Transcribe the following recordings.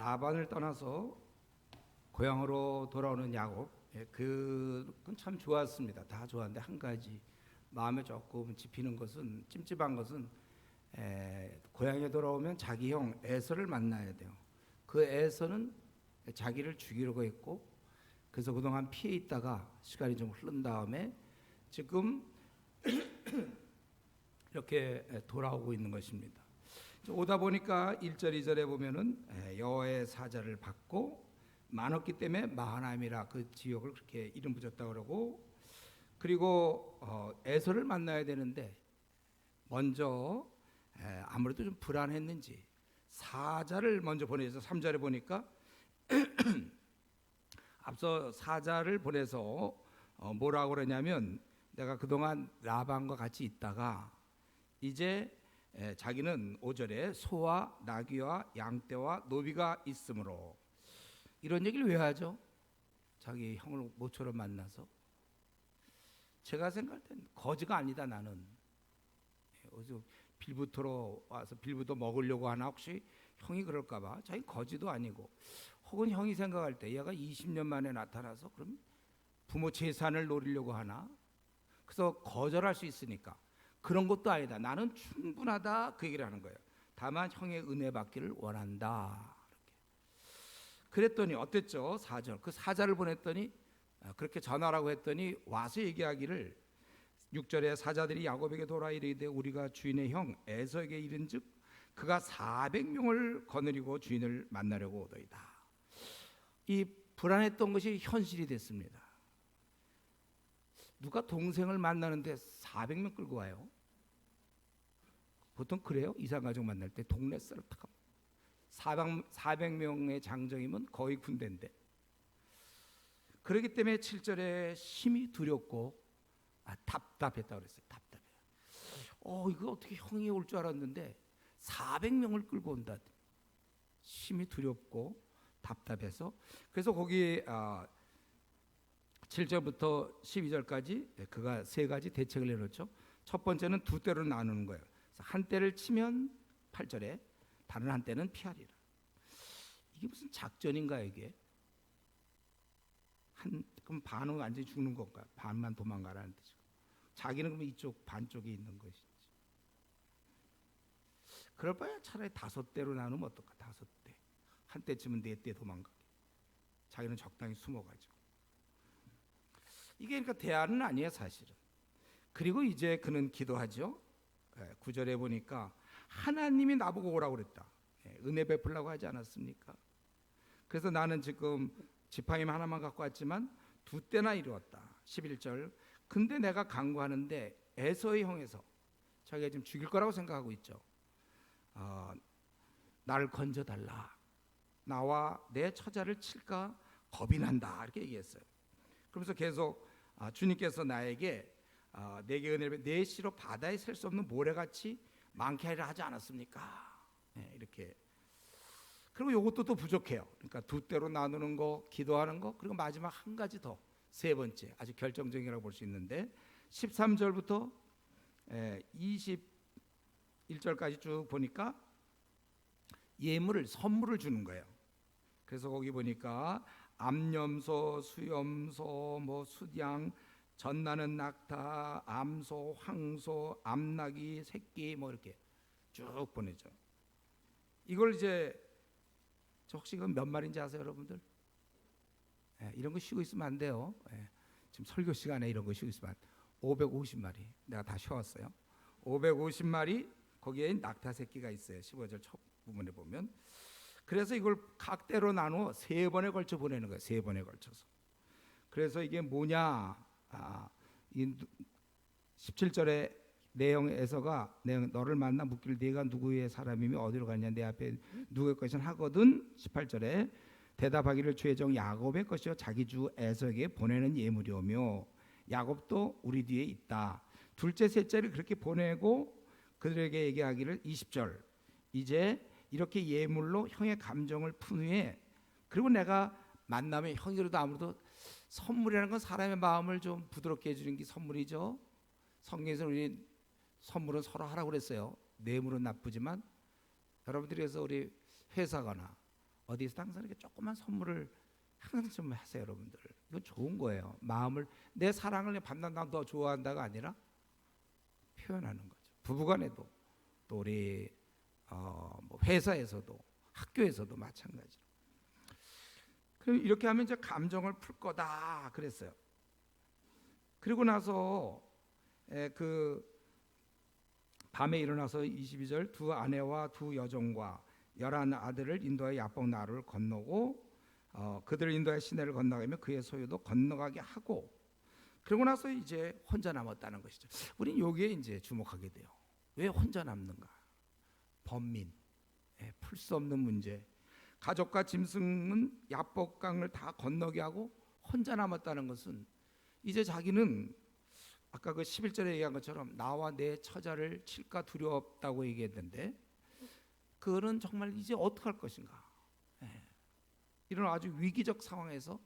라반을 떠나서 고향으로 돌아오는 야곱, 그건 참 좋았습니다. 다 좋았는데 한 가지 마음에 조금 찝히는 것은, 찜찜한 것은, 고향에 돌아오면 자기 형 에서를 만나야 돼요. 그 에서는 자기를 죽이려고 했고, 그래서 그동안 피해 있다가 시간이 좀 흐른 다음에 지금 이렇게 돌아오고 있는 것입니다. 오다 보니까 1절 2절에 보면은 여호와의 사자를 받고 많았기 때문에 마하나임이라 그 지역을 그렇게 이름 붙였다 그러고, 그리고 에서를 만나야 되는데 먼저 아무래도 좀 불안했는지 사자를 먼저 보내서 3절에 보니까 앞서 사자를 보내서 뭐라고 그러냐면, 내가 그동안 라반과 같이 있다가 이제 자기는 5절에 소와 나귀와 양떼와 노비가 있으므로, 이런 얘기를 왜 하죠? 자기 형을 모처럼 만나서. 제가 생각할 땐 거지가 아니다. 나는 어디서 빌부터로 와서 빌부터 먹으려고 하나, 혹시 형이 그럴까 봐. 자기 거지도 아니고, 혹은 형이 생각할 때 얘가 20년 만에 나타나서 그럼 부모 재산을 노리려고 하나, 그래서 거절할 수 있으니까 그런 것도 아니다. 나는 충분하다. 그 얘기를 하는 거예요. 다만 형의 은혜 받기를 원한다. 이렇게. 그랬더니 어땠죠? 4절. 그 사자를 보냈더니 그렇게 전하라고 했더니 와서 얘기하기를, 6절에 사자들이 야곱에게 돌아 이르되 우리가 주인의 형 에서에게 이른즉 그가 400명을 거느리고 주인을 만나려고 오더이다. 이 불안했던 것이 현실이 됐습니다. 누가 동생을 만나는데 400명 끌고 와요? 보통 그래요. 이산가족 만날 때 동네 썰을 탁 400명의 장정이면 거의 군대인데. 그렇기 때문에 7절에 심히 두렵고 답답했다고 그랬어요. 답답해요. 이거 어떻게 형이 올 줄 알았는데 400명을 끌고 온다. 심히 두렵고 답답해서. 그래서 거기 7절부터 12절까지 그가 세 가지 대책을 내놓죠. 첫 번째는 두 때로 나누는 거예요. 한 때를 치면 8절에 다른 한 때는 피하리라. 이게 무슨 작전인가 이게? 그럼 반은 완전히 죽는 건가? 반만 도망가라는 뜻이고, 자기는 그럼 이쪽 반쪽에 있는 것이지. 그럴 바에 차라리 5대로 나누면 어떨까? 5대. 한 때쯤은 4대 도망가게. 자기는 적당히 숨어가지고. 이게 그러니까 대안은 아니에요, 사실은. 그리고 이제 그는 기도하죠. 9절에 보니까 하나님이 나보고 오라고 그랬다. 은혜 베풀라고 하지 않았습니까? 그래서 나는 지금 지팡이 하나만 갖고 왔지만 2대나 이루었다. 11절. 근데 내가 간구하는데 에서의 형에서, 자기가 지금 죽일 거라고 생각하고 있죠. 나를 건져달라. 나와 내 처자를 칠까 겁이 난다. 이렇게 얘기했어요. 그러면서 계속 주님께서 나에게 내게 은혜를 내 시로 바다에 셀 수 없는 모래같이 많게 하리라 하지 않았습니까? 이렇게. 그리고 이것도 또 부족해요. 그러니까 2대로 나누는 거, 기도하는 거, 그리고 마지막 한 가지 더, 세 번째, 아주 결정적이라고 볼 수 있는데 13절부터 21절까지 쭉 보니까 예물을, 선물을 주는 거예요. 그래서 거기 보니까 암염소, 수염소, 숫양, 젖나는 낙타, 암소, 황소, 암나귀, 새끼, 이렇게 쭉 보내죠. 이걸 이제 혹시 그 몇 마리인지 아세요, 여러분들? 이런 거 쉬고 있으면 안 돼요. 지금 설교 시간에 이런 거 쉬고 있으면 안 돼. 550마리 내가 다 쉬었어요. 550마리, 거기에 낙타 새끼가 있어요. 15절 첫 부분에 보면. 그래서 이걸 각대로 나누어 3번에 걸쳐 보내는 거예요. 3번에 걸쳐서. 그래서 이게 뭐냐? 17절에 내용에서가 너를 만나 묻기를 네가 누구의 사람이며 어디로 갔냐, 내 앞에 누구의 것이냐 하거든. 18절에 대답하기를 주의 종 야곱의 것이요 자기 주 에서에게 보내는 예물이오며 야곱도 우리 뒤에 있다. 둘째 셋째를 그렇게 보내고 그들에게 얘기하기를 20절, 이제 이렇게 예물로 형의 감정을 푼 후에, 그리고 내가 만나면 형이라도 아무래도, 선물이라는 건 사람의 마음을 좀 부드럽게 해주는 게 선물이죠. 성경에서 우리 선물은 서로 하라고 그랬어요. 뇌물은 나쁘지만, 여러분들이 그래서 우리 회사거나 어디서 항상 이렇게 조그만 선물을 항상 좀 하세요, 여러분들. 이건 좋은 거예요. 마음을 내 사랑을 받는다, 더 좋아한다가 아니라 표현하는 거죠. 부부간에도 또 우리 뭐 회사에서도 학교에서도 마찬가지로. 그럼 이렇게 하면 이제 감정을 풀 거다 그랬어요. 그리고 나서 그 밤에 일어나서 22절 두 아내와 두 여종과 11 아들을 인도하여 야복 나루를 건너고 그들을 인도하여 시내를 건너가며 그의 소유도 건너가게 하고, 그러고 나서 이제 혼자 남았다는 것이죠. 우린 여기에 이제 주목하게 돼요. 왜 혼자 남는가? 번민, 풀 수 없는 문제. 가족과 짐승은 야복강을 다 건너게 하고 혼자 남았다는 것은 이제 자기는 아까 그 11절에 얘기한 것처럼 나와 내 처자를 칠까 두렵다고 얘기했는데, 그거는 정말 이제 어떻게 할 것인가? 이런 아주 위기적 상황에서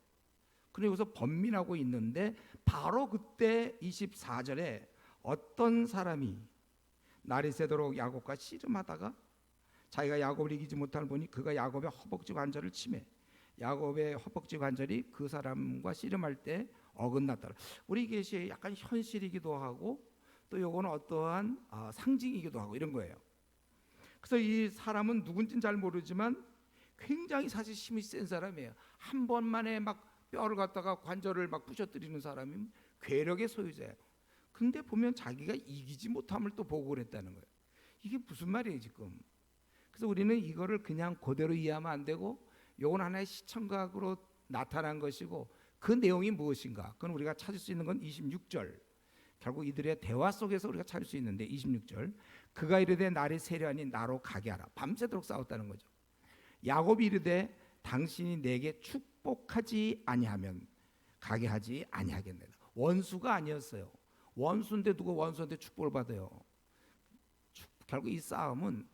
그리고서 번민하고 있는데, 바로 그때 24절에 어떤 사람이 날이 새도록 야곱과 씨름하다가 자기가 야곱을 이기지 못하는 보니 그가 야곱의 허벅지 관절을 치매 야곱의 허벅지 관절이 그 사람과 씨름할 때 어긋났더라. 우리 이게 약간 현실이기도 하고 또 요거는 어떠한 상징이기도 하고 이런 거예요. 그래서 이 사람은 누군지는 잘 모르지만 굉장히 사실 힘이 센 사람이에요. 한 번만에 막 뼈를 갖다가 관절을 막 부셔뜨리는 사람이 괴력의 소유자예요. 근데 보면 자기가 이기지 못함을 또 보고를 했다는 거예요. 이게 무슨 말이에요 지금? 그래서 우리는 이거를 그냥 그대로 이해하면 안 되고, 이건 하나의 시청각으로 나타난 것이고, 그 내용이 무엇인가? 그건 우리가 찾을 수 있는 건 26절. 결국 이들의 대화 속에서 우리가 찾을 수 있는데, 26절. 그가 이르되 날이 세려하니 나로 가게 하라. 밤새도록 싸웠다는 거죠. 야곱이 이르되 당신이 내게 축복하지 아니하면 가게 하지 아니하겠느냐. 원수가 아니었어요. 원수인데 누가 원수한테 축복을 받아요? 결국 이 싸움은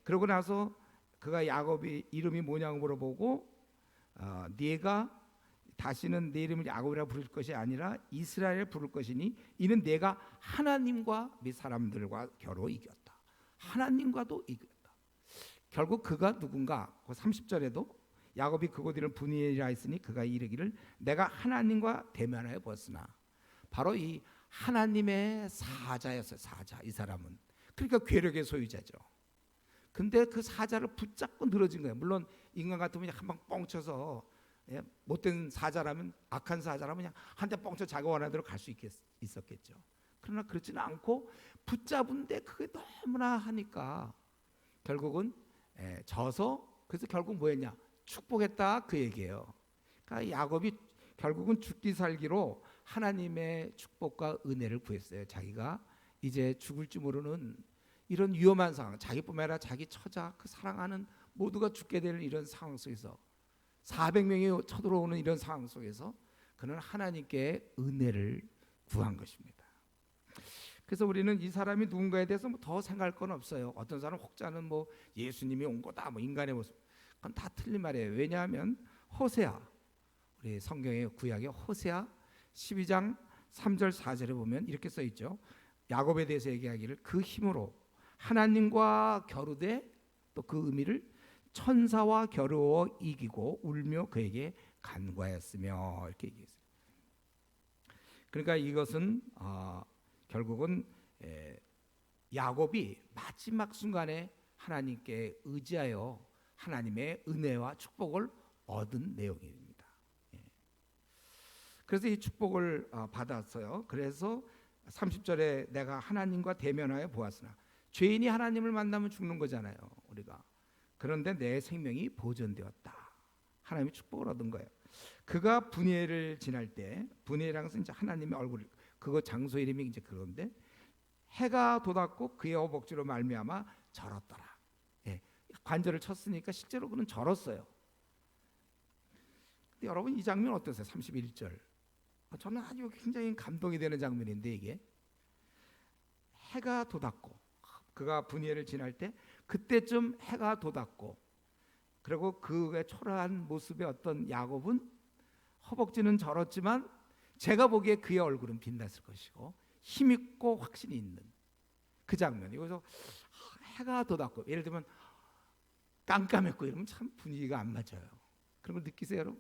그러고 나서 그가 야곱이 이름이 뭐냐고 물어보고 네가 다시는 내 이름을 야곱이라 부를 것이 아니라 이스라엘 부를 것이니 이는 내가 하나님과 및 사람들과 겨루 이겼다. 하나님과도 이겼다. 결국 그가 누군가? 그 30절에도 야곱이 그곳 이름 분이라 했으니 그가 이르기를 내가 하나님과 대면하여 보았으나, 바로 이 하나님의 사자였어요. 사자. 이 사람은 그러니까 괴력의 소유자죠. 근데 그 사자를 붙잡고 늘어진 거예요. 물론 인간 같으면 한 방 뻥쳐서 못된 사자라면, 악한 사자라면 그냥 한 대 뻥쳐 자기 원하는 대로 갈 수 있었겠죠. 그러나 그렇지는 않고 붙잡은데 그게 너무나 하니까 결국은 져서, 그래서 결국 뭐였냐? 축복했다 그 얘기예요. 그러니까 야곱이 결국은 죽기 살기로 하나님의 축복과 은혜를 구했어요. 자기가 이제 죽을지 모르는 이런 위험한 상황, 자기뿐만 아니라 자기 처자, 그 사랑하는 모두가 죽게 될 이런 상황 속에서 400명이 쳐들어오는 이런 상황 속에서 그는 하나님께 은혜를 구한 것입니다. 그래서 우리는 이 사람이 누군가에 대해서 뭐 더 생각할 건 없어요. 어떤 사람 혹자는 뭐 예수님이 온 거다, 뭐 인간의 모습, 그건 다 틀린 말이에요. 왜냐하면 호세아, 우리 성경의 구약의 호세아 12장 3절 4절에 보면 이렇게 써 있죠. 야곱에 대해서 얘기하기를 그 힘으로 하나님과 겨루되, 또 그 의미를 천사와 겨루어 이기고 울며 그에게 간구하였으며, 이렇게 얘기했어요. 그러니까 이것은 결국은 야곱이 마지막 순간에 하나님께 의지하여 하나님의 은혜와 축복을 얻은 내용입니다. 그래서 이 축복을 받았어요. 그래서 30절에 내가 하나님과 대면하여 보았으나, 죄인이 하나님을 만나면 죽는 거잖아요, 우리가. 그런데 내 생명이 보존되었다. 하나님의 축복을 얻은 거예요. 그가 분이엘을 지날 때, 분이엘이라는 것은 이제 하나님의 얼굴, 그거 장소 이름이 이제 그런데, 해가 돋았고 그의 허벅지로 말미암아 절었더라. 관절을 쳤으니까 실제로 그는 절었어요. 근데 여러분 이 장면 어떠세요? 31절. 저는 아주 굉장히 감동이 되는 장면인데, 이게 해가 돋았고 그가 분이엘을 지날 때, 그때쯤 해가 돋았고, 그리고 그의 초라한 모습의 어떤 야곱은 허벅지는 절었지만 제가 보기에 그의 얼굴은 빛났을 것이고 힘있고 확신이 있는 그 장면. 그래서 해가 돋았고, 예를 들면 깜깜했고 이러면 참 분위기가 안 맞아요. 그런 걸 느끼세요, 여러분?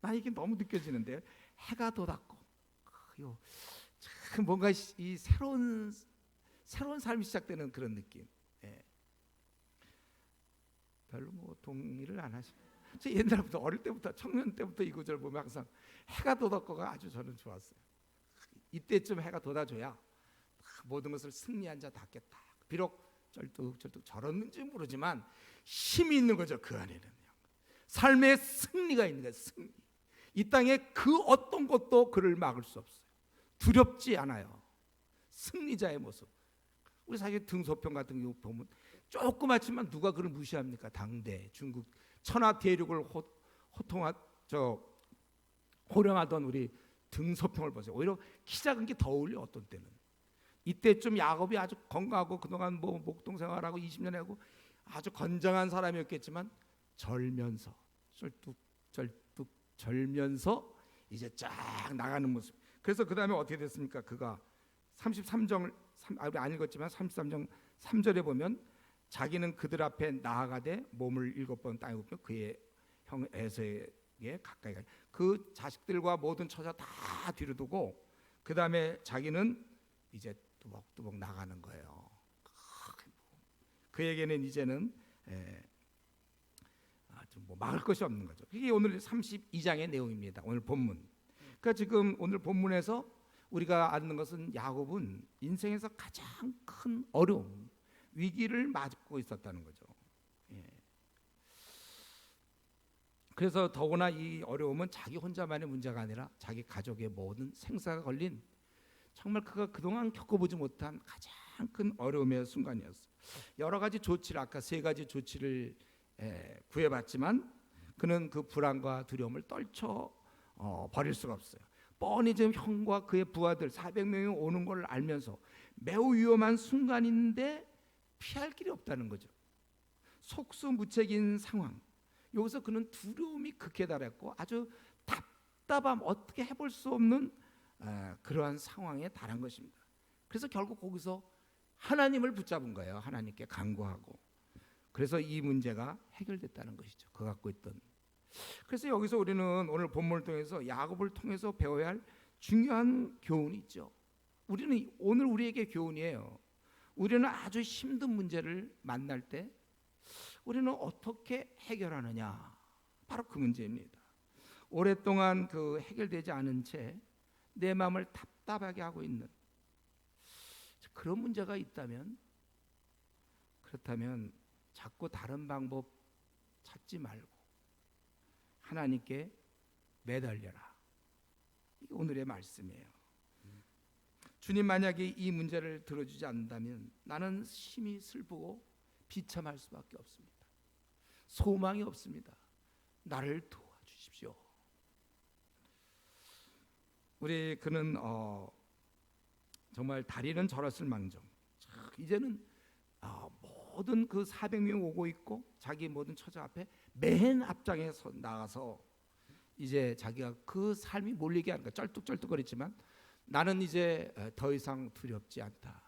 나 이게 너무 느껴지는데 해가 돋았고 참 뭔가 이 새로운 삶이 시작되는 그런 느낌. 예. 별로 뭐 동의를 안 하시고. 저 옛날부터 어릴 때부터 청년 때부터 이 구절 보면 항상 해가 돋았고가 아주 저는 좋았어요. 이때쯤 해가 돋아줘야 모든 것을 승리한 자 닿겠다. 비록 쩔뚝쩔뚝 저렀는지 모르지만 힘이 있는 거죠. 그 안에는 삶의 승리가 있는 거예요. 승리. 이 땅에 그 어떤 것도 그를 막을 수 없어요. 두렵지 않아요. 승리자의 모습. 우리 사실 등소평 같은 경우 보면 조그맣지만 누가 그를 무시합니까? 당대 중국 천하 대륙을 호령하던 우리 등소평을 보세요. 오히려 키 작은 게 더 어울려. 어떤 때는 이때쯤 야곱이 아주 건강하고 그동안 뭐 목동 생활하고 20년 하고 아주 건장한 사람이었겠지만 절면서 쩔뚝 절면서 이제 쫙 나가는 모습. 그래서 그 다음에 어떻게 됐습니까? 그가 33장 안 읽었지만 33장 3절에 보면 자기는 그들 앞에 나아가되 몸을 7번 땅에 굽혀 그의 형 에서에게 가까이 가. 그 자식들과 모든 처자 다 뒤로 두고 그 다음에 자기는 이제 뚜벅뚜벅 나가는 거예요. 그에게는 이제는 뭐 막을 것이 없는 거죠. 이게 오늘 32장의 내용입니다. 오늘 본문. 그러니까 지금 오늘 본문에서 우리가 아는 것은 야곱은 인생에서 가장 큰 어려움, 위기를 맞고 있었다는 거죠. 예. 그래서 더구나 이 어려움은 자기 혼자만의 문제가 아니라 자기 가족의 모든 생사가 걸린 정말 그가 그동안 겪어보지 못한 가장 큰 어려움의 순간이었어요. 여러 가지 조치를 아까 3가지 조치를 구해봤지만 그는 그 불안과 두려움을 떨쳐 버릴 수가 없어요. 뻔히 지금 형과 그의 부하들 400명이 오는 걸 알면서 매우 위험한 순간인데 피할 길이 없다는 거죠. 속수무책인 상황. 여기서 그는 두려움이 극에 달했고 아주 답답함, 어떻게 해볼 수 없는 그러한 상황에 달한 것입니다. 그래서 결국 거기서 하나님을 붙잡은 거예요. 하나님께 간구하고. 그래서 이 문제가 해결됐다는 것이죠. 그 갖고 있던. 그래서 여기서 우리는 오늘 본문을 통해서 야곱을 통해서 배워야 할 중요한 교훈이 있죠. 우리는 오늘 우리에게 교훈이에요. 우리는 아주 힘든 문제를 만날 때 우리는 어떻게 해결하느냐. 바로 그 문제입니다. 오랫동안 그 해결되지 않은 채 내 마음을 답답하게 하고 있는 그런 문제가 있다면, 그렇다면 자꾸 다른 방법 찾지 말고 하나님께 매달려라. 이게 오늘의 말씀이에요. 주님 만약에 이 문제를 들어주지 않는다면 나는 심히 슬프고 비참할 수밖에 없습니다. 소망이 없습니다. 나를 도와주십시오. 우리 그는 정말 다리는 절었을 망정 이제는 모든 그 400명 오고 있고 자기 모든 처자 앞에 맨 앞장에 나가서 이제 자기가 그 삶이 몰리게 하는 거야. 쩔뚝쩔뚝거리지만 나는 이제 더 이상 두렵지 않다.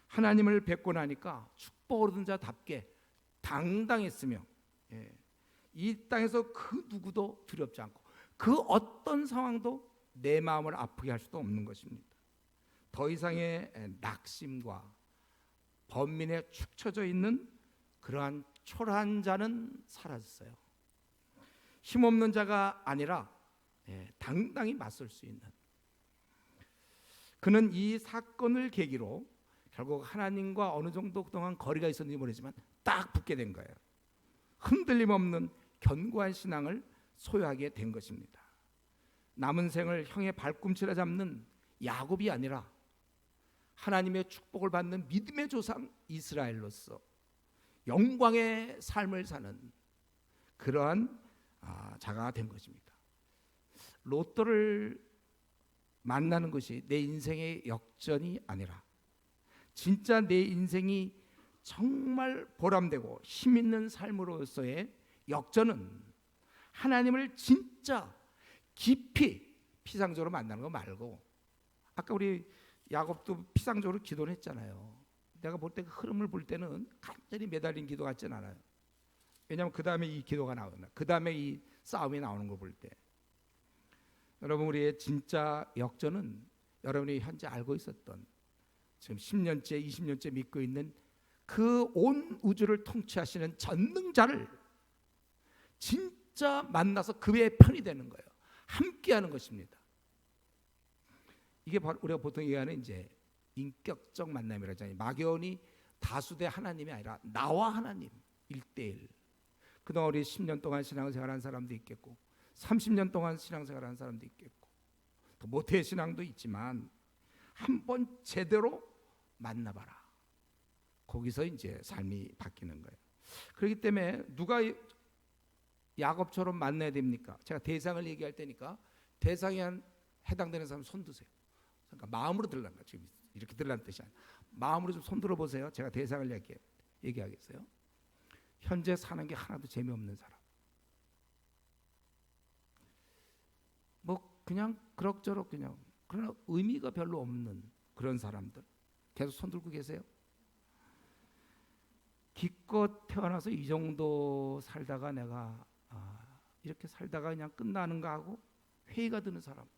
하나님을 뵙고 나니까 축복을 얻은 자답게 당당했으며 이 땅에서 그 누구도 두렵지 않고 그 어떤 상황도 내 마음을 아프게 할 수도 없는 것입니다. 더 이상의 낙심과 번민에 축 처져 있는 그러한 초라한 자는 사라졌어요. 힘없는 자가 아니라 당당히 맞설 수 있는. 그는 이 사건을 계기로 결국 하나님과 어느 정도 그동안 거리가 있었는지 모르지만 딱 붙게 된 거예요. 흔들림 없는 견고한 신앙을 소유하게 된 것입니다. 남은 생을 형의 발꿈치를 잡는 야곱이 아니라 하나님의 축복을 받는 믿음의 조상 이스라엘로서 영광의 삶을 사는 그러한 자가 된 것입니다. 로또를 만나는 것이 내 인생의 역전이 아니라 진짜 내 인생이 정말 보람되고 힘있는 삶으로서의 역전은 하나님을 진짜 깊이 피상적으로 만나는 거 말고, 아까 우리 야곱도 피상적으로 기도를 했잖아요. 내가 볼 때 그 흐름을 볼 때는 간절히 매달린 기도 같지는 않아요. 왜냐하면 그 다음에 이 기도가 나오나, 그 다음에 이 싸움이 나오는 걸 볼 때, 여러분 우리의 진짜 역전은 여러분이 현재 알고 있었던, 지금 10년째 20년째 믿고 있는 그 온 우주를 통치하시는 전능자를 진짜 만나서 그의 편이 되는 거예요. 함께하는 것입니다. 이게 바로 우리가 보통 얘기하는 이제 인격적 만남이라고 하잖아요. 막연히 다수 대 하나님이 아니라 나와 하나님 1대1. 그동안 우리 10년 동안 신앙생활한 사람도 있겠고 30년 동안 신앙생활한 사람도 있겠고 또 모태 신앙도 있지만 한번 제대로 만나봐라. 거기서 이제 삶이 바뀌는 거예요. 그렇기 때문에 누가 야곱처럼 만나야 됩니까? 제가 대상을 얘기할 테니까 대상에 해당되는 사람 손 드세요. 그러니까 마음으로 들라는 거예요. 지금 이렇게 들라는 뜻이 아니에요. 마음으로 좀 손 들어보세요. 제가 대상을 얘기하겠어요. 현재 사는 게 하나도 재미없는 사람. 뭐 그냥 그럭저럭 그냥, 그러나 의미가 별로 없는 그런 사람들 계속 손 들고 계세요. 기껏 태어나서 이 정도 살다가 내가 이렇게 살다가 그냥 끝나는가 하고 회의가 드는 사람들.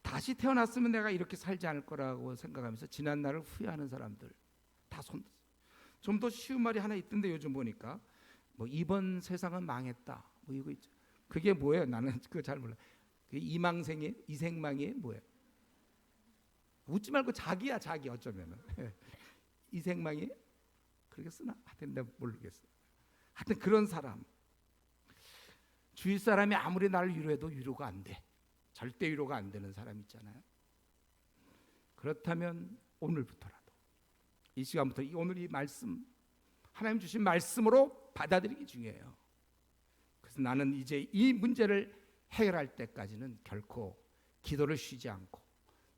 다시 태어났으면 내가 이렇게 살지 않을 거라고 생각하면서 지난 날을 후회하는 사람들 다 손. 좀 더 쉬운 말이 하나 있던데 요즘 보니까 뭐 이번 세상은 망했다 뭐 이거 있죠. 그게 뭐예요? 나는 그거 잘 몰라. 그게 이망생이 이생망이 뭐예요? 웃지 말고 자기야 자기. 어쩌면은 이생망이 그렇게 쓰나? 하여튼 내가 모르겠어. 하여튼 그런 사람, 주위 사람이 아무리 나를 위로해도 위로가 안 돼. 절대 위로가 안 되는 사람 있잖아요. 그렇다면 오늘부터라도 이 시간부터 오늘 이 말씀, 하나님 주신 말씀으로 받아들이기 중요해요. 그래서 나는 이제 이 문제를 해결할 때까지는 결코 기도를 쉬지 않고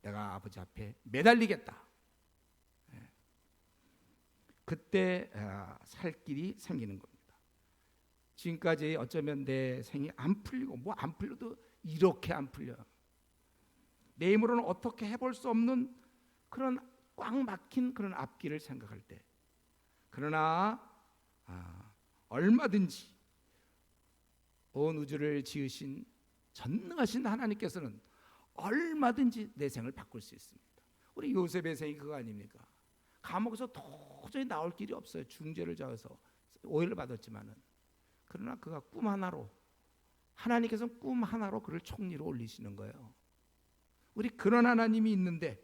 내가 아버지 앞에 매달리겠다. 그때 살 길이 생기는 겁니다. 지금까지 어쩌면 내 생이 안 풀리고 뭐 안 풀려도 이렇게 안 풀려. 내 힘으로는 어떻게 해볼 수 없는 그런 꽉 막힌 그런 앞길을 생각할 때, 그러나 얼마든지 온 우주를 지으신 전능하신 하나님께서는 얼마든지 내 생을 바꿀 수 있습니다. 우리 요셉의 생이 그거 아닙니까? 감옥에서 도저히 나올 길이 없어요. 중죄를 져서 오해를 받았지만은, 그러나 그가 꿈 하나로, 하나님께서 꿈 하나로 그를 총리로 올리시는 거예요. 우리 그런 하나님이 있는데,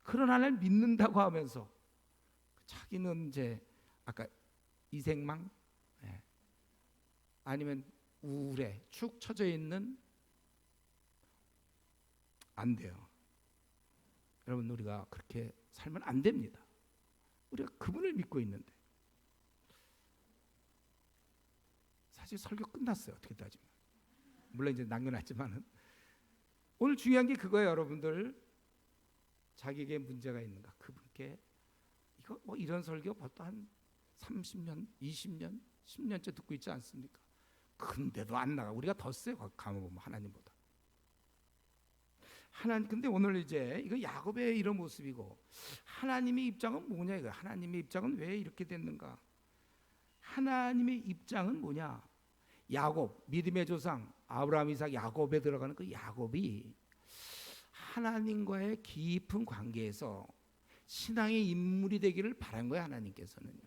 그런 하나님을 믿는다고 하면서 자기는 이제 아까 이생망, 아니면 우울에 축 처져 있는, 안 돼요. 여러분 우리가 그렇게 살면 안 됩니다. 우리가 그분을 믿고 있는데. 사실 설교 끝났어요. 어떻게 따지면. 물론 이제 남겨놨지만은 오늘 중요한 게 그거예요. 여러분들 자기에게 문제가 있는가, 그분께 이거 뭐 이런 설교 벌써 한 30년, 20년, 10년째 듣고 있지 않습니까? 근데도 안 나가. 우리가 더 세요. 가만 보면 하나님보다. 하나님, 근데 오늘 이제 이거 야곱의 이런 모습이고, 하나님의 입장은 뭐냐 이거. 하나님의 입장은 왜 이렇게 됐는가? 하나님의 입장은 뭐냐? 야곱, 믿음의 조상 아브라함, 이삭, 야곱에 들어가는 그 야곱이 하나님과의 깊은 관계에서 신앙의 인물이 되기를 바란 거예요. 하나님께서는요.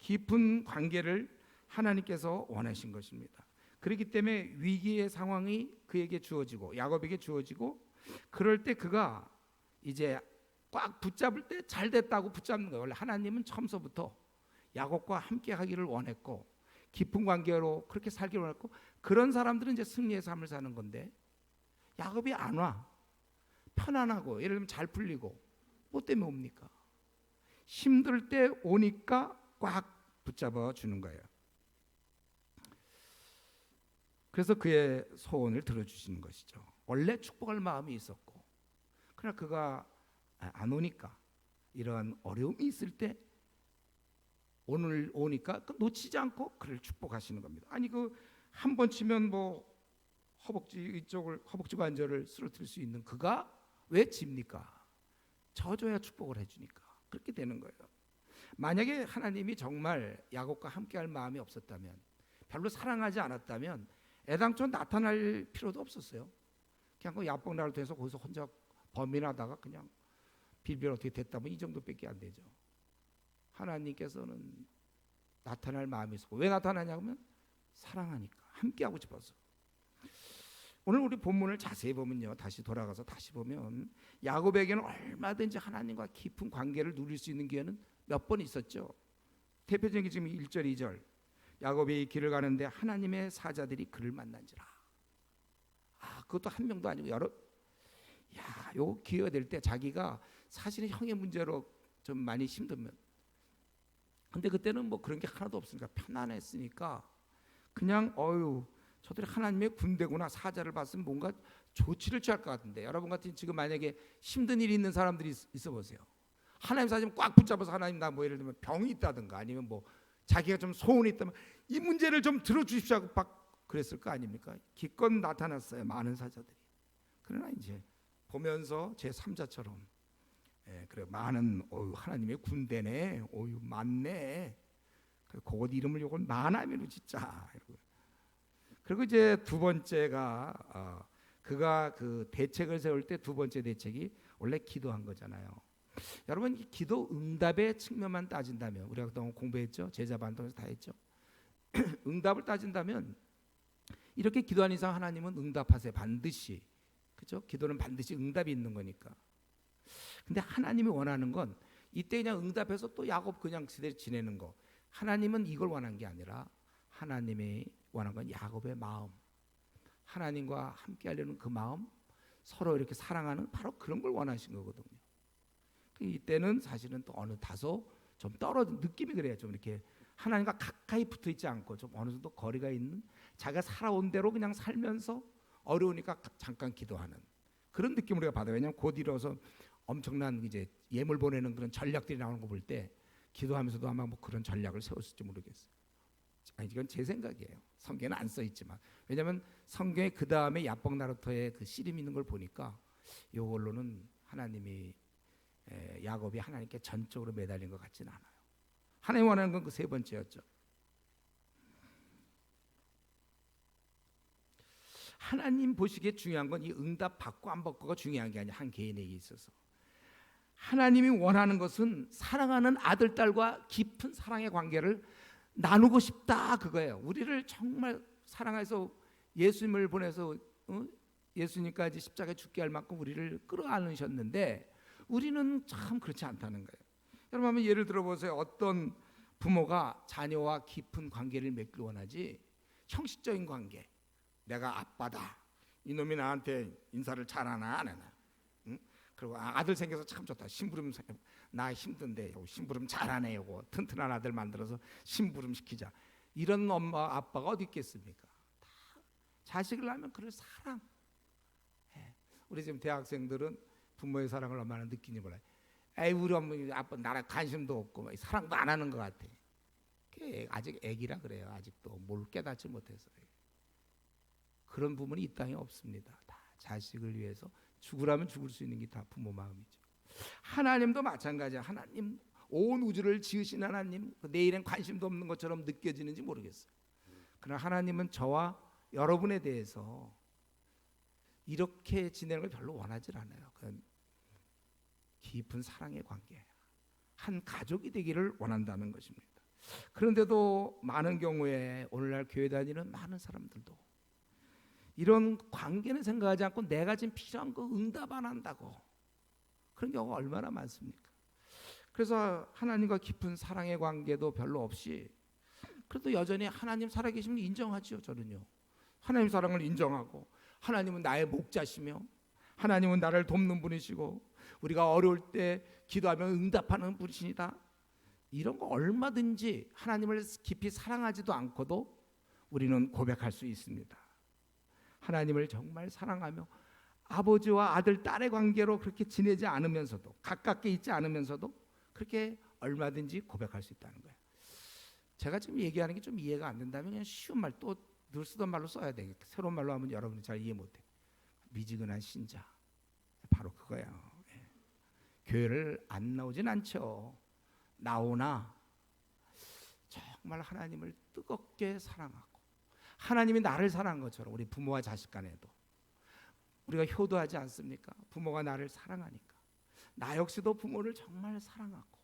깊은 관계를 하나님께서 원하신 것입니다. 그렇기 때문에 위기의 상황이 그에게 주어지고 야곱에게 주어지고, 그럴 때 그가 이제 꽉 붙잡을 때 잘 됐다고 붙잡는 거예요. 원래 하나님은 처음서부터 야곱과 함께 하기를 원했고 깊은 관계로 그렇게 살기를 원했고, 그런 사람들은 이제 승리의 삶을 사는 건데, 야곱이 안 와. 편안하고 예를 들면 잘 풀리고 뭐 때문에 옵니까? 힘들 때 오니까 꽉 붙잡아 주는 거예요. 그래서 그의 소원을 들어주시는 것이죠. 원래 축복할 마음이 있었고, 그러나 그가 안 오니까, 이러한 어려움이 있을 때 오늘 오니까 놓치지 않고 그를 축복하시는 겁니다. 아니 그 한 번 치면 뭐 허벅지 이쪽을, 허벅지 관절을 쓰러뜨릴 수 있는 그가 왜 집니까? 져줘야 축복을 해주니까. 그렇게 되는 거예요. 만약에 하나님이 정말 야곱과 함께할 마음이 없었다면, 별로 사랑하지 않았다면 애당초 나타날 필요도 없었어요. 그냥 그 야복나를 통해서 거기서 혼자 범인하다가 그냥 빌빌 어떻게 됐다면 이 정도밖에 안 되죠. 하나님께서는 나타날 마음이 있었고, 왜 나타나냐면 사랑하니까, 함께하고 싶어서. 오늘 우리 본문을 자세히 보면요, 다시 돌아가서 다시 보면 야곱에게는 얼마든지 하나님과 깊은 관계를 누릴 수 있는 기회는 몇 번 있었죠. 대표적인 게 지금 1절 2절, 야곱이 길을 가는데 하나님의 사자들이 그를 만난지라. 그것도 한 명도 아니고 여러. 요 기회가 될 때 자기가 사실은 형의 문제로 좀 많이 힘들면, 근데 그때는 뭐 그런 게 하나도 없으니까 편안했으니까 그냥 저들이 하나님의 군대구나, 사자를 봤으면 뭔가 조치를 취할 것 같은데, 여러분 같은 지금 만약에 힘든 일이 있는 사람들이 있어 보세요. 하나님 사심 꽉 붙잡아서 하나님 나 뭐 예를 들면 병이 있다든가 아니면 뭐 자기가 좀 소원이 있다면 이 문제를 좀 들어주십시오 하고 그랬을 거 아닙니까? 기껏 나타났어요, 많은 사자들이. 그러나 이제 보면서 제 3자처럼 그래, 많은 하나님의 군대네, 많네. 그것 이름을 요건 많아미로 짓자. 그리고 이제 두 번째가 그가 그 대책을 세울 때 두 번째 대책이 원래 기도한 거잖아요. 여러분, 기도 응답의 측면만 따진다면, 우리가 그동안 공부했죠, 제자 반동에서 다 했죠. 응답을 따진다면 이렇게 기도한 이상 하나님은 응답하세요, 반드시. 그죠? 기도는 반드시 응답이 있는 거니까. 근데 하나님이 원하는 건 이때 그냥 응답해서 또 야곱 그냥 그대로 지내는 거. 하나님은 이걸 원한 게 아니라 하나님이 원한 건 야곱의 마음, 하나님과 함께 하려는 그 마음, 서로 이렇게 사랑하는 바로 그런 걸 원하신 거거든요. 이때는 사실은 또 어느 다소 좀 떨어진 느낌이 그래요. 좀 이렇게 하나님과 가까이 붙어 있지 않고 좀 어느 정도 거리가 있는, 자기가 살아온 대로 그냥 살면서 어려우니까 잠깐 기도하는 그런 느낌을 우리가 받아요. 왜냐하면 곧 이뤄서 엄청난 이제 예물 보내는 그런 전략들이 나오는 거 볼 때 기도하면서도 아마 뭐 그런 전략을 세웠을지 모르겠어요. 이건 제 생각이에요. 성경에는 안 써 있지만, 왜냐하면 성경에 그 다음에 야복 나루터에 그 씨름 있는 걸 보니까 이걸로는 하나님이 야곱이 하나님께 전적으로 매달린 것 같지는 않아요. 하나님 원하는 건 그 세 번째였죠. 하나님 보시기에 중요한 건 이 응답 받고 안 받고가 중요한 게 아니라 한 개인에게 있어서 하나님이 원하는 것은 사랑하는 아들, 딸과 깊은 사랑의 관계를 나누고 싶다, 그거예요. 우리를 정말 사랑해서 예수님을 보내서 예수님까지 십자가에 죽게 할 만큼 우리를 끌어안으셨는데 우리는 참 그렇지 않다는 거예요. 여러분 한번 예를 들어보세요. 어떤 부모가 자녀와 깊은 관계를 맺길 원하지? 형식적인 관계, 내가 아빠다, 이놈이 나한테 인사를 잘하나 안 하나, 그리고 아들 생겨서 참 좋다, 심부름 나 힘든데 심부름 잘하네, 요거 튼튼한 아들 만들어서 심부름 시키자, 이런 엄마 아빠가 어디 있겠습니까? 다 자식을 낳으면 그럴 사랑. 우리 지금 대학생들은 부모의 사랑을 얼마나 느끼니 몰라요. 에이, 우리 엄마 아빠 나랑 관심도 없고 사랑도 안 하는 것 같아. 아직 애기라 그래요. 아직도 뭘 깨닫지 못해서. 그런 부분이 이 땅에 없습니다. 다 자식을 위해서 죽으라면 죽을 수 있는 게 다 부모 마음이죠. 하나님도 마찬가지야. 하나님, 온 우주를 지으신 하나님, 내일엔 관심도 없는 것처럼 느껴지는지 모르겠어요. 그러나 하나님은 저와 여러분에 대해서 이렇게 지내는 걸 별로 원하지 않아요. 그건 깊은 사랑의 관계, 한 가족이 되기를 원한다는 것입니다. 그런데도 많은 경우에 오늘날 교회 다니는 많은 사람들도 이런 관계는 생각하지 않고 내가 지금 필요한 거 응답 안 한다고, 그런 경우가 얼마나 많습니까? 그래서 하나님과 깊은 사랑의 관계도 별로 없이, 그래도 여전히 하나님 살아계시면 인정하죠. 저는요, 하나님 사랑을 인정하고, 하나님은 나의 목자시며 하나님은 나를 돕는 분이시고 우리가 어려울 때 기도하면 응답하는 분이시다, 이런 거 얼마든지 하나님을 깊이 사랑하지도 않고도 우리는 고백할 수 있습니다. 하나님을 정말 사랑하며 아버지와 아들, 딸의 관계로 그렇게 지내지 않으면서도, 가깝게 있지 않으면서도 그렇게 얼마든지 고백할 수 있다는 거예요. 제가 지금 얘기하는 게 좀 이해가 안 된다면 그냥 쉬운 말, 또 늘 쓰던 말로 써야 되겠다. 새로운 말로 하면 여러분이 잘 이해 못해. 미지근한 신자, 바로 그거예요. 교회를 안 나오진 않죠. 나오나 정말 하나님을 뜨겁게 사랑하고 하나님이 나를 사랑한 것처럼 우리 부모와 자식 간에도 우리가 효도하지 않습니까? 부모가 나를 사랑하니까 나 역시도 부모를 정말 사랑하고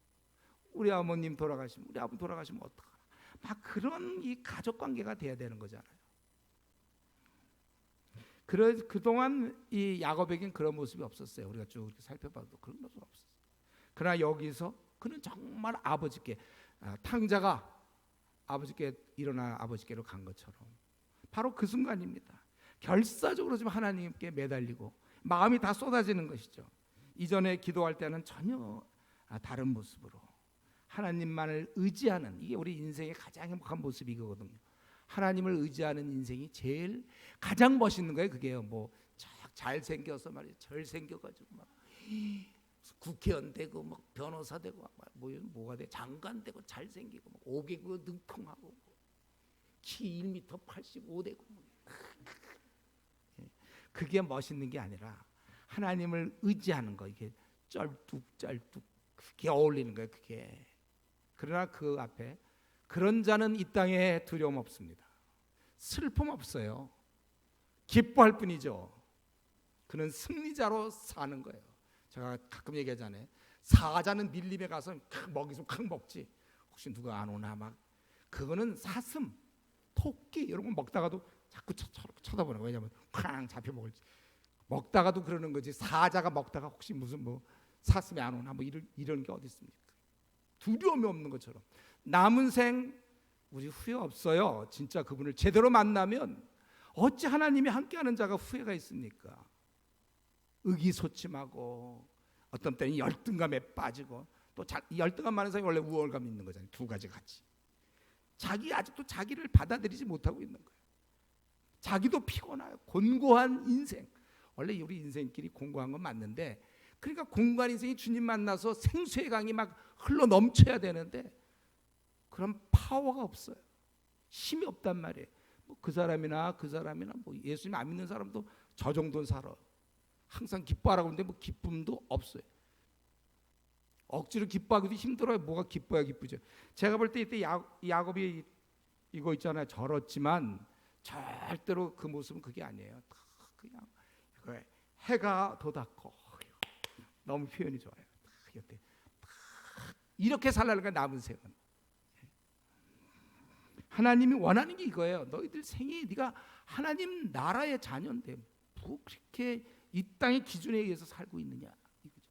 우리 어머님 돌아가시면 우리 아버지 돌아가시면 어떡하나 막 그런 이 가족 관계가 돼야 되는 거잖아요. 그동안 이 야곱에겐 그런 모습이 없었어요. 우리가 쭉 이렇게 살펴봐도 그런 모습이 없었어요. 그러나 여기서 그는 정말 아버지께 탕자가 아버지께 일어나 아버지께로 간 것처럼 바로 그 순간입니다. 결사적으로 지금 하나님께 매달리고 마음이 다 쏟아지는 것이죠. 이전에 기도할 때는 전혀 다른 모습으로 하나님만을 의지하는 이게 우리 인생의 가장 행복한 모습이 이거거든요. 하나님을 의지하는 인생이 제일 가장 멋있는 거예요. 그게요. 뭐 잘생겨서 말이에요. 잘생겨가지고 막 국회의원 되고 막 변호사 되고 뭐가 돼 장관 되고 잘생기고 막 5개국 능통하고 키 1m 85 되고 그게 멋있는 게 아니라 하나님을 의지하는 거 이게 쩔뚝쩔뚝 그게 어울리는 거예요. 그게 그러나 그 앞에 그런 자는 이 땅에 두려움 없습니다. 슬픔 없어요. 기뻐할 뿐이죠. 그는 승리자로 사는 거예요. 제가 가끔 얘기하잖아요. 사자는 밀림에 가서 먹이면 칵 먹지. 혹시 누가 안 오나 막 그거는 사슴, 토끼 이런 거 먹다가도 자꾸 쳐다보는 거예요. 왜냐하면 쾅 잡혀 먹을지. 먹다가도 그러는 거지. 사자가 먹다가 혹시 무슨 뭐 사슴이 안 오나 뭐 이런 게 어디 있습니까? 두려움이 없는 것처럼 남은 생 우리 후회 없어요. 진짜 그분을 제대로 만나면 어찌 하나님이 함께하는 자가 후회가 있습니까? 의기소침하고 어떤 때는 열등감에 빠지고 또 열등감 많은 사람이 원래 우월감이 있는 거잖아요. 두 가지 같이 아직도 자기를 받아들이지 못하고 있는 거예요. 자기도 피곤해요. 곤고한 인생. 원래 우리 인생끼리 공고한 건 맞는데 그러니까 공고한 인생이 주님 만나서 생수의 강이 막 흘러 넘쳐야 되는데 그런 파워가 없어요. 힘이 없단 말이에요. 뭐 그 사람이나 뭐 예수님 안 믿는 사람도 저 정도는 살아. 항상 기뻐하라고 하는데 뭐 기쁨도 없어요. 억지로 기뻐하기도 힘들어요. 뭐가 기뻐야 기쁘죠. 제가 볼 때 이때 야곱이 이거 있잖아요. 절었지만 절대로 그 모습은 그게 아니에요. 그냥 해가 돋았고 너무 표현이 좋아요. 이렇게 살라니까 남은 생은 하나님이 원하는 게 이거예요. 너희들 생이 네가 하나님 나라의 자녀인데 뭐 그렇게 이 땅의 기준에 의해서 살고 있느냐 이거죠.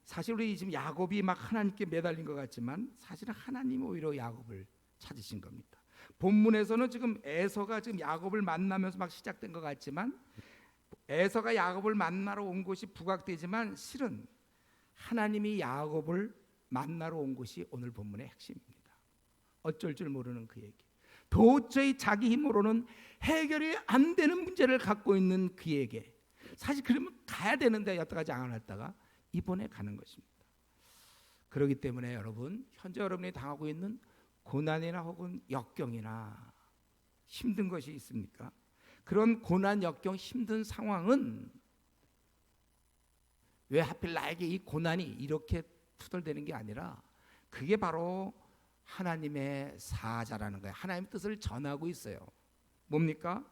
사실 우리 지금 야곱이 막 하나님께 매달린 것 같지만 사실은 하나님이 오히려 야곱을 찾으신 겁니다. 본문에서는 지금 에서가 지금 야곱을 만나면서 막 시작된 것 같지만 에서가 야곱을 만나러 온 곳이 부각되지만 실은 하나님이 야곱을 만나러 온 곳이 오늘 본문의 핵심입니다. 어쩔 줄 모르는 그에게 도저히 자기 힘으로는 해결이 안 되는 문제를 갖고 있는 그에게 사실 그러면 가야 되는데 여태까지 안 왔다가 이번에 가는 것입니다. 그렇기 때문에 여러분 현재 여러분이 당하고 있는 고난이나 혹은 역경이나 힘든 것이 있습니까? 그런 고난, 역경, 힘든 상황은 왜 하필 나에게 이 고난이 이렇게 투덜대는 게 아니라 그게 바로 하나님의 사자라는 거예요. 하나님의 뜻을 전하고 있어요. 뭡니까?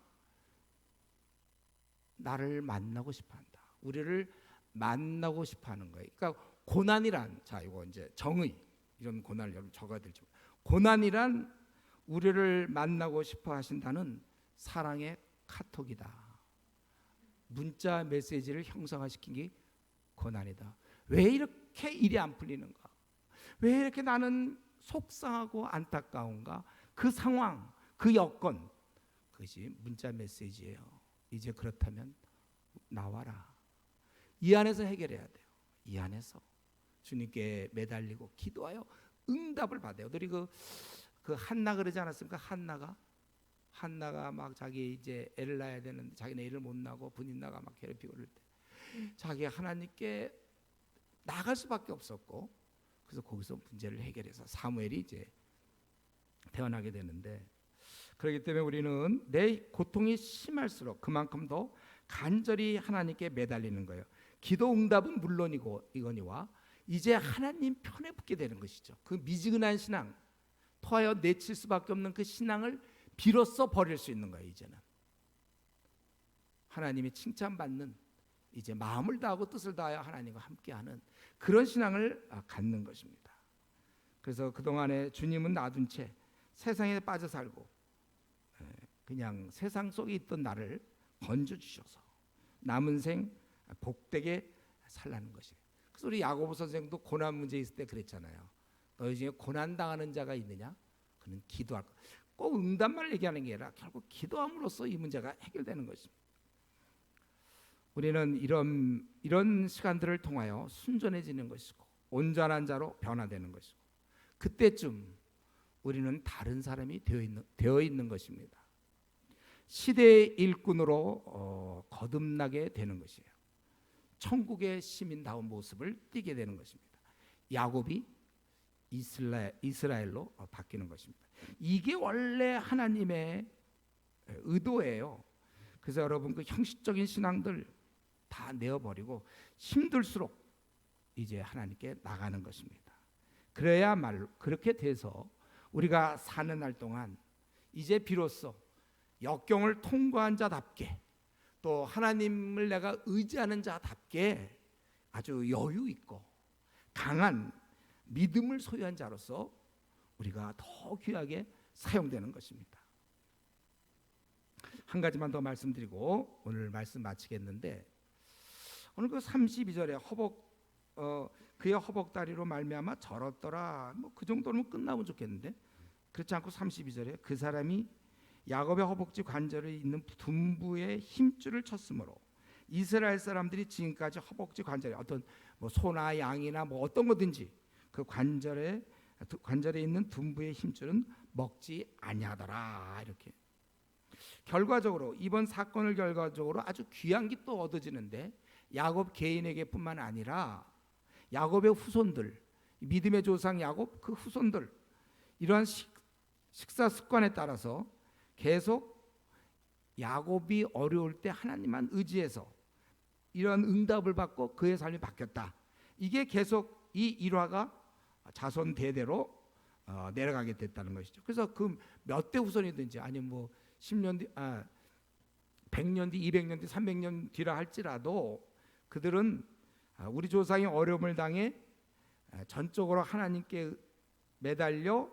나를 만나고 싶어한다. 우리를 만나고 싶어하는 거예요. 그러니까 고난이란 자 이거 이제 정의 이런 고난을 여러분 적어야 될지 고난이란 우리를 만나고 싶어 하신다는 사랑의 카톡이다. 문자 메시지를 형상화시킨 게 고난이다. 왜 이렇게 일이 안 풀리는가? 왜 이렇게 나는 속상하고 안타까운가? 그 상황, 그 여건 그것이 문자 메시지예요. 이제 그렇다면 나와라. 이 안에서 해결해야 돼요. 이 안에서 주님께 매달리고 기도하여 응답을 받아요. 우리 그 한나 그러지 않았습니까? 한나가 막 자기 이제 애를 낳아야 되는데 자기는 애를 못 낳고 분인나가 막 괴롭히고 그럴 때 자기가 하나님께 나갈 수밖에 없었고 그래서 거기서 문제를 해결해서 사무엘이 이제 태어나게 되는데 그렇기 때문에 우리는 내 고통이 심할수록 그만큼 더 간절히 하나님께 매달리는 거예요. 기도 응답은 물론이고 이거니와 이제 하나님 편에 붙게 되는 것이죠. 그 미지근한 신앙, 토하여 내칠 수밖에 없는 그 신앙을 비로소 버릴 수 있는 거예요. 이제는 하나님이 칭찬받는, 이제 마음을 다하고 뜻을 다하여 하나님과 함께하는 그런 신앙을 갖는 것입니다. 그래서 그동안에 주님은 놔둔 채 세상에 빠져 살고 그냥 세상 속에 있던 나를 건져주셔서 남은 생 복되게 살라는 것이에요. 그래서 우리 야고보 선생도 고난 문제 있을 때 그랬잖아요. 너희 중에 고난 당하는 자가 있느냐? 그는 기도할 것. 꼭 응답만 얘기하는 게 아니라 결국 기도함으로써 이 문제가 해결되는 것입니다. 우리는 이런 시간들을 통하여 순전해지는 것이고 온전한 자로 변화되는 것이고 그때쯤 우리는 다른 사람이 되어 있는 것입니다. 시대의 일꾼으로 거듭나게 되는 것이에요. 천국의 시민다운 모습을 띠게 되는 것입니다. 야곱이 이스라엘로 바뀌는 것입니다. 이게 원래 하나님의 의도예요. 그래서 여러분 그 형식적인 신앙들 다 내어버리고 힘들수록 이제 하나님께 나가는 것입니다. 그래야말로 그렇게 돼서 우리가 사는 날 동안 이제 비로소 역경을 통과한 자답게 또 하나님을 내가 의지하는 자답게 아주 여유 있고 강한 믿음을 소유한 자로서 우리가 더 귀하게 사용되는 것입니다. 한 가지만 더 말씀드리고 오늘 말씀 마치겠는데 오늘 그 32절에 그의 허벅다리로 말미암아 절었더라. 뭐 그 정도는 끝나면 좋겠는데 그렇지 않고 32절에 그 사람이 야곱의 허벅지 관절에 있는 둔부의 힘줄을 쳤으므로 이스라엘 사람들이 지금까지 허벅지 관절에 어떤 뭐 소나 양이나 뭐 어떤 거든지 그 관절에 있는 둔부의 힘줄은 먹지 아니하더라. 이렇게 결과적으로 이번 사건을 결과적으로 아주 귀한 게 또 얻어지는데 야곱 개인에게뿐만 아니라 야곱의 후손들, 믿음의 조상 야곱 그 후손들 이러한 식사 습관에 따라서 계속 야곱이 어려울 때 하나님만 의지해서 이런 응답을 받고 그의 삶이 바뀌었다. 이게 계속 이 일화가 자손 대대로 내려가게 됐다는 것이죠. 그래서 그 몇 대 후손이든지 아니면 뭐 10년 뒤, 100년 뒤, 200년 뒤, 300년 뒤라 할지라도 그들은 우리 조상이 어려움을 당해 전적으로 하나님께 매달려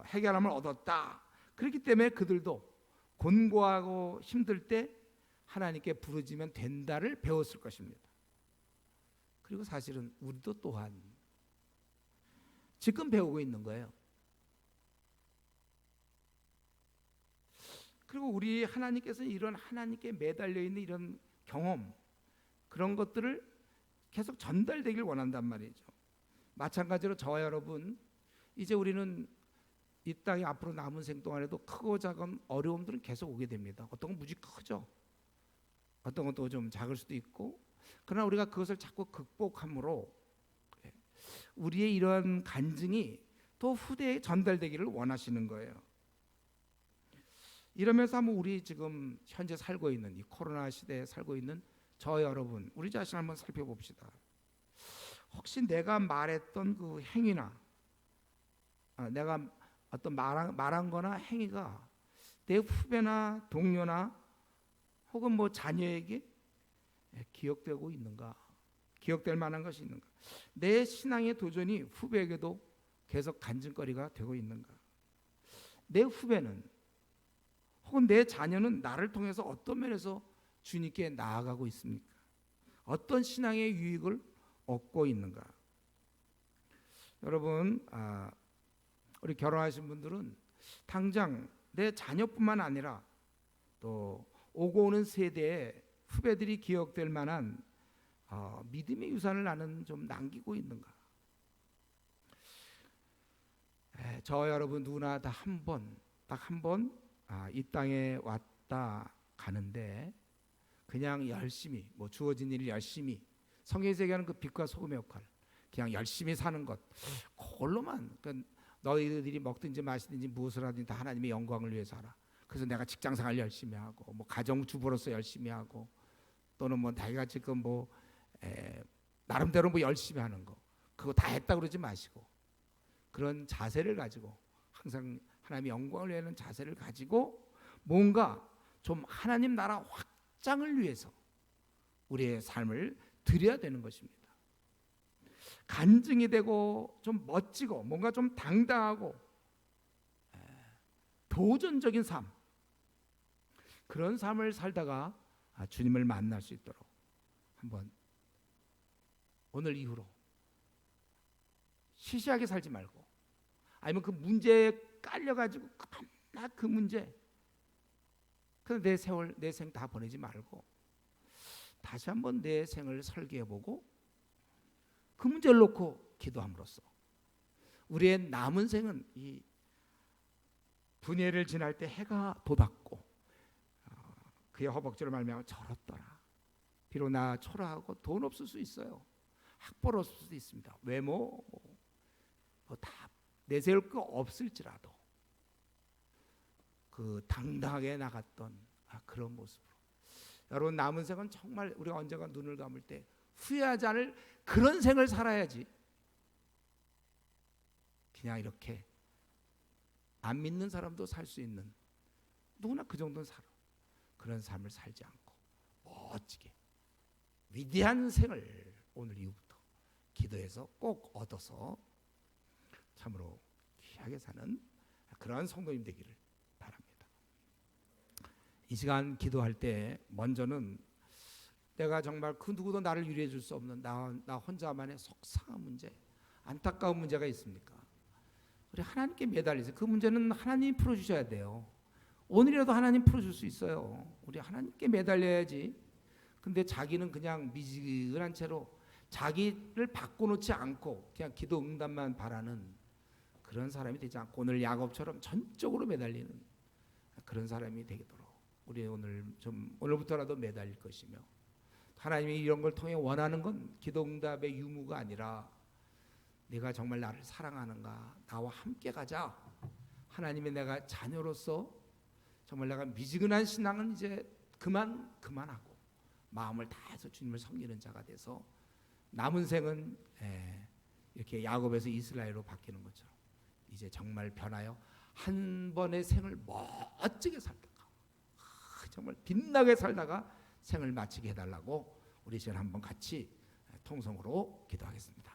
해결함을 얻었다. 그렇기 때문에 그들도 곤고하고 힘들 때 하나님께 부르짖으면 된다를 배웠을 것입니다. 그리고 사실은 우리도 또한 지금 배우고 있는 거예요. 그리고 우리 하나님께서 이런 하나님께 매달려 있는 이런 경험 그런 것들을 계속 전달되길 원한단 말이죠. 마찬가지로 저와 여러분 이제 우리는 이 땅에 앞으로 남은 생 동안에도 크고 작은 어려움들은 계속 오게 됩니다. 어떤 건 무지 크죠. 어떤 것도 좀 작을 수도 있고 그러나 우리가 그것을 자꾸 극복함으로 우리의 이러한 간증이 또 후대에 전달되기를 원하시는 거예요. 이러면서 한번 우리 지금 현재 살고 있는 이 코로나 시대에 살고 있는 저 여러분 우리 자신 한번 살펴봅시다. 혹시 내가 말했던 그 행위나 내가 어떤 말한 거나 행위가 내 후배나 동료나 혹은 뭐 자녀에게 기억되고 있는가? 기억될 만한 것이 있는가? 내 신앙의 도전이 후배에게도 계속 간증거리가 되고 있는가? 내 후배는 혹은 내 자녀는 나를 통해서 어떤 면에서 주님께 나아가고 있습니까? 어떤 신앙의 유익을 얻고 있는가? 여러분 우리 결혼하신 분들은 당장 내 자녀뿐만 아니라 또 오고 오는 세대의 후배들이 기억될 만한 믿음의 유산을 나는 좀 남기고 있는가? 저 여러분 누구나 다 한 번, 딱 한 번 이 땅에 왔다 가는데 그냥 열심히 뭐 주어진 일을 열심히 성경에서 얘기하는 그 빛과 소금의 역할 그냥 열심히 사는 것 그걸로만 그러니까 너희들이 먹든지 마시든지 무엇을 하든지 다 하나님의 영광을 위해서 하라. 그래서 내가 직장생활 열심히 하고 뭐 가정주부로서 열심히 하고 또는 뭐 자기가 지금 뭐 나름대로 뭐 열심히 하는 거 그거 다 했다 그러지 마시고 그런 자세를 가지고 항상 하나님의 영광을 위하는 자세를 가지고 뭔가 좀 하나님 나라 확장을 위해서 우리의 삶을 드려야 되는 것입니다. 간증이 되고 좀 멋지고 뭔가 좀 당당하고 도전적인 삶 그런 삶을 살다가 주님을 만날 수 있도록 한번 오늘 이후로 시시하게 살지 말고 아니면 그 문제에 깔려가지고 나 그 문제 그래서 내 세월 내 생 다 보내지 말고 다시 한번 내 생을 설계해보고 그 문제를 놓고 기도함으로써 우리의 남은 생은 이 분예를 지날 때 해가 돋았고 그의 허벅지를 말미암아 절었더라. 비록 나 초라하고 돈 없을 수 있어요. 학벌 없을 수도 있습니다. 외모 다 내세울 거 없을지라도 그 당당하게 나갔던 그런 모습으로 여러분 남은 생은 정말 우리가 언젠가 눈을 감을 때 후회하지 않을 그런 생을 살아야지 그냥 이렇게 안 믿는 사람도 살 수 있는 누구나 그 정도는 살아 그런 삶을 살지 않고 멋지게 위대한 생을 오늘 이후부터 기도해서 꼭 얻어서 참으로 귀하게 사는 그러한 성도님 되기를 바랍니다. 이 시간 기도할 때 먼저는 내가 정말 그 누구도 나를 위로해 줄 수 없는 나 혼자만의 속상한 문제 안타까운 문제가 있습니까? 우리 하나님께 매달리세요. 그 문제는 하나님이 풀어주셔야 돼요. 오늘이라도 하나님 풀어줄 수 있어요. 우리 하나님께 매달려야지. 근데 자기는 그냥 미지근한 채로 자기를 바꿔놓지 않고 그냥 기도 응답만 바라는 그런 사람이 되지 않고 오늘 야곱처럼 전적으로 매달리는 그런 사람이 되도록 우리 오늘부터라도 매달릴 것이며 하나님이 이런 걸 통해 원하는 건 기도 응답의 유무가 아니라 네가 정말 나를 사랑하는가 나와 함께 가자 하나님의 내가 자녀로서 정말 내가 미지근한 신앙은 이제 그만하고 마음을 다해서 주님을 섬기는 자가 돼서 남은 생은 이렇게 야곱에서 이스라엘로 바뀌는 것처럼 이제 정말 변하여 한 번의 생을 멋지게 살다가 정말 빛나게 살다가 생을 마치게 해달라고 우리 지금 한번 같이 통성으로 기도하겠습니다.